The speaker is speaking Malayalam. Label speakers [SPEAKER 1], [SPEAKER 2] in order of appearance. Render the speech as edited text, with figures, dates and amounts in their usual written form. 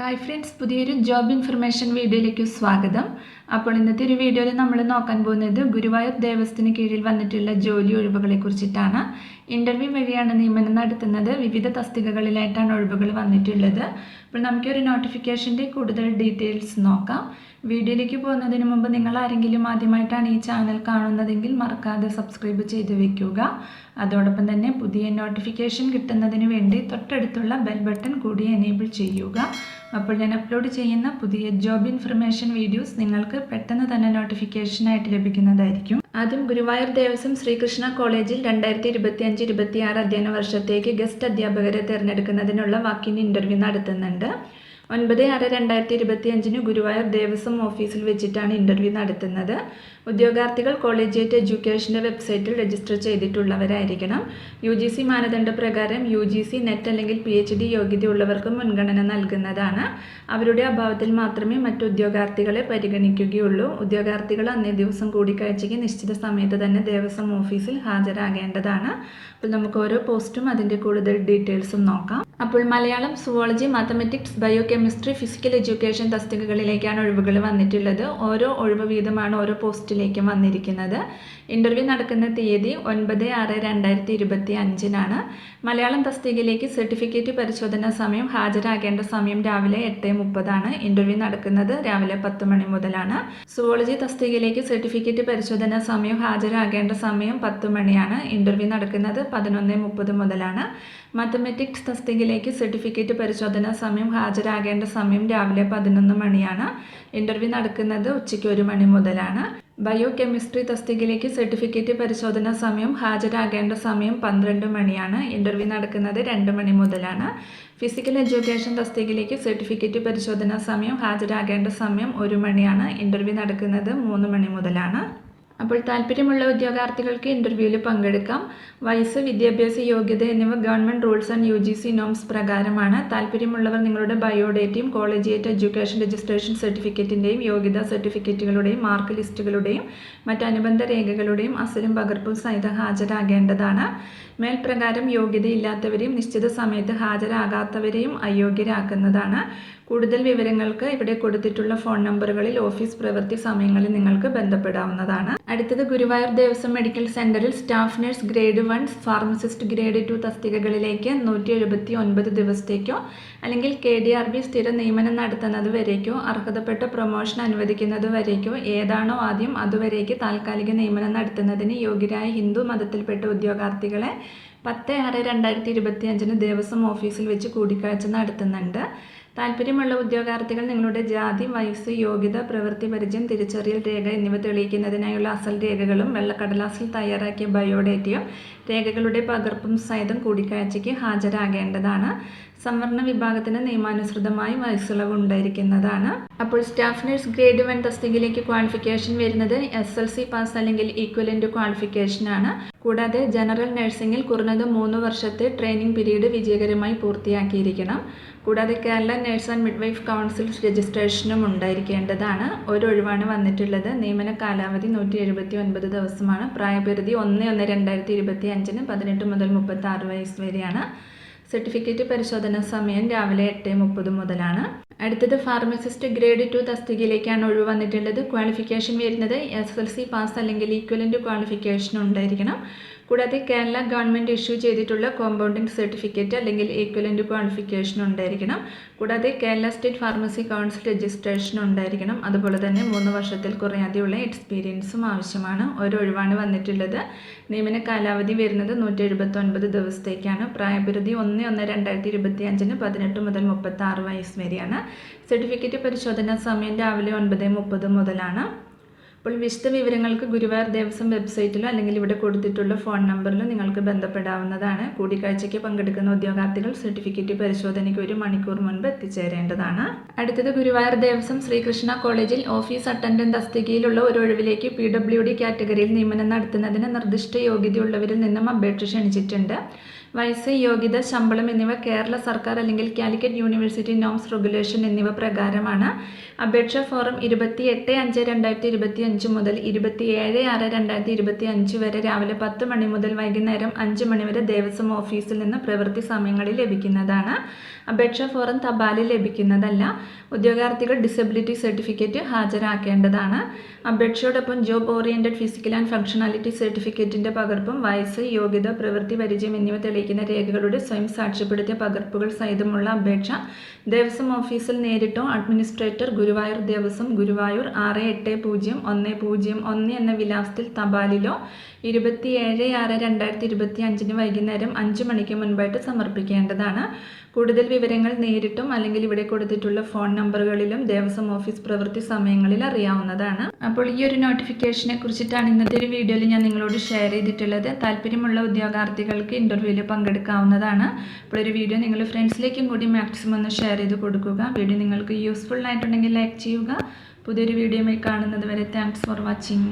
[SPEAKER 1] ഹായ് ഫ്രണ്ട്സ്, പുതിയൊരു ജോബ് ഇൻഫർമേഷൻ വീഡിയോയിലേക്ക് സ്വാഗതം. അപ്പോൾ ഇന്നത്തെ ഒരു വീഡിയോയിൽ നമ്മൾ നോക്കാൻ പോകുന്നത് ഗുരുവായൂർ ദേവസ്ഥത്തിന് കീഴിൽ വന്നിട്ടുള്ള ജോലി ഒഴിവുകളെ കുറിച്ചിട്ടാണ്. ഇൻ്റർവ്യൂ വഴിയാണ് നിയമനം നടത്തുന്നത്. വിവിധ തസ്തികകളിലായിട്ടാണ് ഒഴിവുകൾ വന്നിട്ടുള്ളത്. അപ്പോൾ നമുക്കൊരു നോട്ടിഫിക്കേഷൻ്റെ കൂടുതൽ ഡീറ്റെയിൽസ് നോക്കാം. വീഡിയോയിലേക്ക് പോകുന്നതിന് മുമ്പ് നിങ്ങൾ ആരെങ്കിലും ആദ്യമായിട്ടാണ് ഈ ചാനൽ കാണുന്നതെങ്കിൽ മറക്കാതെ സബ്സ്ക്രൈബ് ചെയ്ത് വെക്കുക. അതോടൊപ്പം തന്നെ പുതിയ നോട്ടിഫിക്കേഷൻ കിട്ടുന്നതിന് വേണ്ടി തൊട്ടടുത്തുള്ള ബെൽ ബട്ടൺ കൂടി എനേബിൾ ചെയ്യുക. അപ്പോൾ ഞാൻ അപ്ലോഡ് ചെയ്യുന്ന പുതിയ ജോബ് ഇൻഫർമേഷൻ വീഡിയോസ് നിങ്ങൾക്ക് പെട്ടെന്ന് തന്നെ നോട്ടിഫിക്കേഷനായിട്ട് ലഭിക്കുന്നതായിരിക്കും. ആദ്യം ഗുരുവായൂർ ദേവസ്വം ശ്രീകൃഷ്ണ കോളേജിൽ 2025-26 അധ്യയന വർഷത്തേക്ക് ഗസ്റ്റ് അധ്യാപകരെ തിരഞ്ഞെടുക്കുന്നതിനുള്ള വാക്കിൻ ഇൻ്റർവ്യൂ നടത്തുന്നുണ്ട്. 9/6/2025 ഗുരുവായൂർ ദേവസ്വം ഓഫീസിൽ വെച്ചിട്ടാണ് ഇൻ്റർവ്യൂ നടത്തുന്നത്. ഉദ്യോഗാർത്ഥികൾ കോളേജിയേറ്റ് എഡ്യൂക്കേഷൻ്റെ വെബ്സൈറ്റിൽ രജിസ്റ്റർ ചെയ്തിട്ടുള്ളവരായിരിക്കണം. UGC മാനദണ്ഡപ്രകാരം UGC നെറ്റ് അല്ലെങ്കിൽ PhD യോഗ്യതയുള്ളവർക്ക് മുൻഗണന നൽകുന്നതാണ്. അവരുടെ അഭാവത്തിൽ മാത്രമേ മറ്റു ഉദ്യോഗാർത്ഥികളെ പരിഗണിക്കുകയുള്ളൂ. ഉദ്യോഗാർത്ഥികൾ അന്നേ ദിവസം കൂടിക്കാഴ്ചയ്ക്ക് നിശ്ചിത സമയത്ത് തന്നെ ദേവസ്വം ഓഫീസിൽ ഹാജരാകേണ്ടതാണ്. അപ്പോൾ നമുക്ക് ഓരോ പോസ്റ്റും അതിൻ്റെ കൂടുതൽ ഡീറ്റെയിൽസും നോക്കാം. അപ്പോൾ Malayalam, zoology, mathematics, biochemistry, physical education തസ്തികകളിലേക്കാണ് ഒഴിവുകൾ വന്നിട്ടുള്ളത്. ഓരോ ഒഴിവ് വീതമാണ് ഓരോ പോസ്റ്റിലേക്കും വന്നിരിക്കുന്നത്. ഇൻ്റർവ്യൂ നടക്കുന്ന തീയതി 9/6/2025 മലയാളം തസ്തികയിലേക്ക് സർട്ടിഫിക്കറ്റ് പരിശോധനാ സമയം ഹാജരാകേണ്ട സമയം രാവിലെ 8:30. ഇൻ്റർവ്യൂ നടക്കുന്നത് രാവിലെ 10 മണി മുതലാണ്. സുവോളജി തസ്തികയിലേക്ക് സർട്ടിഫിക്കറ്റ് പരിശോധനാ സമയം ഹാജരാകേണ്ട സമയം 10 മണിയാണ്. ഇൻ്റർവ്യൂ നടക്കുന്നത് 11:30 മുതലാണ്. മാത്തമാറ്റിക്സ് തസ്തികയിലേക്ക് സർട്ടിഫിക്കറ്റ് പരിശോധനാ സമയം ഹാജരാകേണ്ട സമയം രാവിലെ 11 മണിയാണ്. ഇൻ്റർവ്യൂ നടക്കുന്നത് ഉച്ചയ്ക്ക് 1 മണി മുതലാണ്. ബയോകെമിസ്ട്രി തസ്തികയിലേക്ക് സർട്ടിഫിക്കറ്റ് പരിശോധനാ സമയം ഹാജരാകേണ്ട സമയം 12 മണിയാണ്. ഇൻ്റർവ്യൂ നടക്കുന്നത് 2 മണി മുതലാണ്. ഫിസിക്കൽ എഡ്യൂക്കേഷൻ തസ്തികയിലേക്ക് സർട്ടിഫിക്കറ്റ് പരിശോധനാ സമയം ഹാജരാകേണ്ട സമയം 1 മണിയാണ്. ഇൻ്റർവ്യൂ നടക്കുന്നത് 3 മണി മുതലാണ്. അപ്പോൾ താല്പര്യമുള്ള ഉദ്യോഗാർത്ഥികൾക്ക് ഇൻ്റർവ്യൂവിൽ പങ്കെടുക്കാം. വയസ്സ്, വിദ്യാഭ്യാസ യോഗ്യത എന്നിവ government rules and UGC norms പ്രകാരമാണ്. താല്പര്യമുള്ളവർ നിങ്ങളുടെ ബയോഡേറ്റയും കോളേജിയേറ്റ് എഡ്യൂക്കേഷൻ രജിസ്ട്രേഷൻ സർട്ടിഫിക്കറ്റിൻ്റെയും യോഗ്യതാ സർട്ടിഫിക്കറ്റുകളുടെയും മാർക്ക് ലിസ്റ്റുകളുടെയും മറ്റനുബന്ധ രേഖകളുടെയും അസലും പകർപ്പും സഹിതം ഹാജരാകേണ്ടതാണ്. മേൽപ്രകാരം യോഗ്യതയില്ലാത്തവരെയും നിശ്ചിത സമയത്ത് ഹാജരാകാത്തവരെയും അയോഗ്യരാക്കുന്നതാണ്. കൂടുതൽ വിവരങ്ങൾക്ക് ഇവിടെ കൊടുത്തിട്ടുള്ള ഫോൺ നമ്പറുകളിൽ ഓഫീസ് പ്രവൃത്തി സമയങ്ങളിൽ നിങ്ങൾക്ക് ബന്ധപ്പെടാവുന്നതാണ്. അടുത്തത് ഗുരുവായൂർ ദേവസ്വം മെഡിക്കൽ സെൻ്ററിൽ staff nurse grade 1, pharmacist grade 2 തസ്തികകളിലേക്ക് 179 ദിവസത്തേക്കോ അല്ലെങ്കിൽ KDRB സ്ഥിര നിയമനം നടത്തുന്നത് വരേക്കോ അർഹതപ്പെട്ട പ്രൊമോഷൻ അനുവദിക്കുന്നത് വരേക്കോ ഏതാണോ ആദ്യം അതുവരേക്ക് താൽക്കാലിക നിയമനം നടത്തുന്നതിന് യോഗ്യരായ ഹിന്ദു മതത്തിൽപ്പെട്ട ഉദ്യോഗാർത്ഥികളെ 10/6/2025 ദേവസ്വം ഓഫീസിൽ വെച്ച് കൂടിക്കാഴ്ച നടത്തുന്നുണ്ട്. താല്പര്യമുള്ള ഉദ്യോഗാർത്ഥികൾ നിങ്ങളുടെ ജാതി, വയസ്സ്, യോഗ്യത, പ്രവൃത്തി പരിചയം, തിരിച്ചറിയൽ രേഖ എന്നിവ തെളിയിക്കുന്നതിനായുള്ള അസൽ രേഖകളും വെള്ളക്കടലാസിൽ തയ്യാറാക്കിയ ബയോഡേറ്റയും രേഖകളുടെ പകർപ്പും സഹിതം കൂടിക്കാഴ്ചയ്ക്ക് ഹാജരാകേണ്ടതാണ്. സംവരണ വിഭാഗത്തിന് നിയമാനുസൃതമായി വയസ്സിളവ് ഉണ്ടായിരിക്കുന്നതാണ്. അപ്പോൾ സ്റ്റാഫ് നഴ്സ് ഗ്രേഡ് 1 തസ്തികയിലേക്ക് ക്വാളിഫിക്കേഷൻ വരുന്നത് SLC പാസ് അല്ലെങ്കിൽ ഈക്വലൻ്റ് ക്വാളിഫിക്കേഷനാണ്. കൂടാതെ ജനറൽ നഴ്സിംഗിൽ കുറഞ്ഞത് 3 വർഷത്തെ ട്രെയിനിങ് പീരീഡ് വിജയകരമായി പൂർത്തിയാക്കിയിരിക്കണം. കൂടാതെ Kerala nurse and midwife council രജിസ്ട്രേഷനും ഉണ്ടായിരിക്കേണ്ടതാണ്. ഒരു ഒഴിവാണ് വന്നിട്ടുള്ളത്. നിയമന കാലാവധി 179 ദിവസമാണ്. പ്രായപരിധി 1/1/2025 18 മുതൽ 36 വയസ്സ് വരെയാണ്. സർട്ടിഫിക്കറ്റ് പരിശോധന സമയം രാവിലെ 8:30 മുതലാണ്. അടുത്തത് ഫാർമസിസ്റ്റ് ഗ്രേഡ് 2 തസ്തികയിലേക്കാണ് ഒഴിവ് വന്നിട്ടുള്ളത്. ക്വാളിഫിക്കേഷൻ വരുന്നത് SLC പാസ് അല്ലെങ്കിൽ ഈക്വലൻ്റ് ക്വാളിഫിക്കേഷൻ ഉണ്ടായിരിക്കണം. കൂടാതെ കേരള ഗവൺമെൻറ് ഇഷ്യൂ ചെയ്തിട്ടുള്ള കോമ്പൗണ്ടിംഗ് സർട്ടിഫിക്കറ്റ് അല്ലെങ്കിൽ ഈക്വലൻ്റ് ക്വാളിഫിക്കേഷൻ ഉണ്ടായിരിക്കണം. കൂടാതെ Kerala state pharmacy council registration ഉണ്ടായിരിക്കണം. അതുപോലെ തന്നെ 3 വർഷത്തിൽ കുറയാതെയുള്ള എക്സ്പീരിയൻസും ആവശ്യമാണ്. ഒരു ഒഴിവാണ് വന്നിട്ടുള്ളത്. നിയമന കാലാവധി വരുന്നത് 179 ദിവസത്തേക്കാണ്. പ്രായപരിധി 1/1/2025 18 മുതൽ 36 വയസ്സ് വരെയാണ്. സർട്ടിഫിക്കറ്റ് പരിശോധനാ സമയം രാവിലെ 9:30 മുതലാണ്. അപ്പോൾ വിശദ വിവരങ്ങൾക്ക് ഗുരുവായൂർ ദേവസ്വം വെബ്സൈറ്റിലോ അല്ലെങ്കിൽ ഇവിടെ കൊടുത്തിട്ടുള്ള ഫോൺ നമ്പറിലോ നിങ്ങൾക്ക് ബന്ധപ്പെടാവുന്നതാണ്. കൂടിക്കാഴ്ചയ്ക്ക് പങ്കെടുക്കുന്ന ഉദ്യോഗാർത്ഥികൾ സർട്ടിഫിക്കറ്റ് പരിശോധനയ്ക്ക് 1 മണിക്കൂർ മുൻപ് എത്തിച്ചേരേണ്ടതാണ്. അടുത്തത് ഗുരുവായൂർ ദേവസ്വം ശ്രീകൃഷ്ണ കോളേജിൽ ഓഫീസ് അറ്റൻഡന്റ് തസ്തികയിലുള്ള ഒരു ഒഴിവിലേക്ക് PWD കാറ്റഗറിയിൽ നിയമനം നടത്തുന്നതിന് നിർദ്ദിഷ്ട യോഗ്യതയുള്ളവരിൽ നിന്നും അപേക്ഷ ക്ഷണിച്ചിട്ടുണ്ട്. വയസ്സ്, യോഗ്യത, ശമ്പളം എന്നിവ കേരള സർക്കാർ അല്ലെങ്കിൽ കാലിക്കറ്റ് യൂണിവേഴ്സിറ്റി നോംസ് റെഗുലേഷൻ എന്നിവ പ്രകാരമാണ്. അപേക്ഷാ ഫോറം 28/5/2025 2025 മുതൽ 27/6/2025 വരെ രാവിലെ 10 മണി മുതൽ വൈകുന്നേരം 5 മണി വരെ ദേവസ്വം ഓഫീസിൽ നിന്ന് പ്രവൃത്തി സമയങ്ങളിൽ ലഭിക്കുന്നതാണ്. അപേക്ഷാ ഫോറം തപാലിൽ ലഭിക്കുന്നതല്ല. ഉദ്യോഗാർത്ഥികൾ ഡിസബിലിറ്റി സർട്ടിഫിക്കറ്റ് ഹാജരാക്കേണ്ടതാണ്. അപേക്ഷയോടൊപ്പം job oriented physical and functionality സർട്ടിഫിക്കറ്റിന്റെ പകർപ്പും വയസ്സ്, യോഗ്യത, പ്രവൃത്തി പരിചയം എന്നിവ തെളിയിക്കുന്ന രേഖകളുടെ സ്വയം സാക്ഷ്യപ്പെടുത്തിയ പകർപ്പുകൾ സഹിതമുള്ള അപേക്ഷ ദേവസ്വം ഓഫീസിൽ നേരിട്ടോ അഡ്മിനിസ്ട്രേറ്റർ, ഗുരുവായൂർ ദേവസ്വം, ഗുരുവായൂർ 680101 എന്ന വിലാസത്തിൽ തപാലിലോ 27/6/2025 വൈകുന്നേരം 5 മണിക്ക് മുൻപായിട്ട് സമർപ്പിക്കേണ്ടതാണ്. കൂടുതൽ വിവരങ്ങൾ നേരിട്ടും അല്ലെങ്കിൽ ഇവിടെ കൊടുത്തിട്ടുള്ള ഫോൺ നമ്പറുകളിലും ദേവസ്വം ഓഫീസ് പ്രവൃത്തി സമയങ്ങളിൽ അറിയാവുന്നതാണ്. അപ്പോൾ ഈ ഒരു നോട്ടിഫിക്കേഷനെ കുറിച്ചിട്ടാണ് ഇന്നത്തെ ഒരു വീഡിയോയിൽ ഞാൻ നിങ്ങളോട് ഷെയർ ചെയ്തിട്ടുള്ളത്. താല്പര്യമുള്ള ഉദ്യോഗാർത്ഥികൾക്ക് ഇൻ്റർവ്യൂവിൽ പങ്കെടുക്കാവുന്നതാണ്. അപ്പോൾ ഒരു വീഡിയോ നിങ്ങൾ ഫ്രണ്ട്സിലേക്കും കൂടി മാക്സിമം ഒന്ന് ഷെയർ ചെയ്ത് കൊടുക്കുക. വീഡിയോ നിങ്ങൾക്ക് യൂസ്ഫുൾ ആയിട്ടുണ്ടെങ്കിൽ ലൈക്ക് ചെയ്യുക. പുതിയൊരു വീഡിയോയുമായി കാണുന്നത് വരെ താങ്ക്സ് ഫോർ വാച്ചിങ്.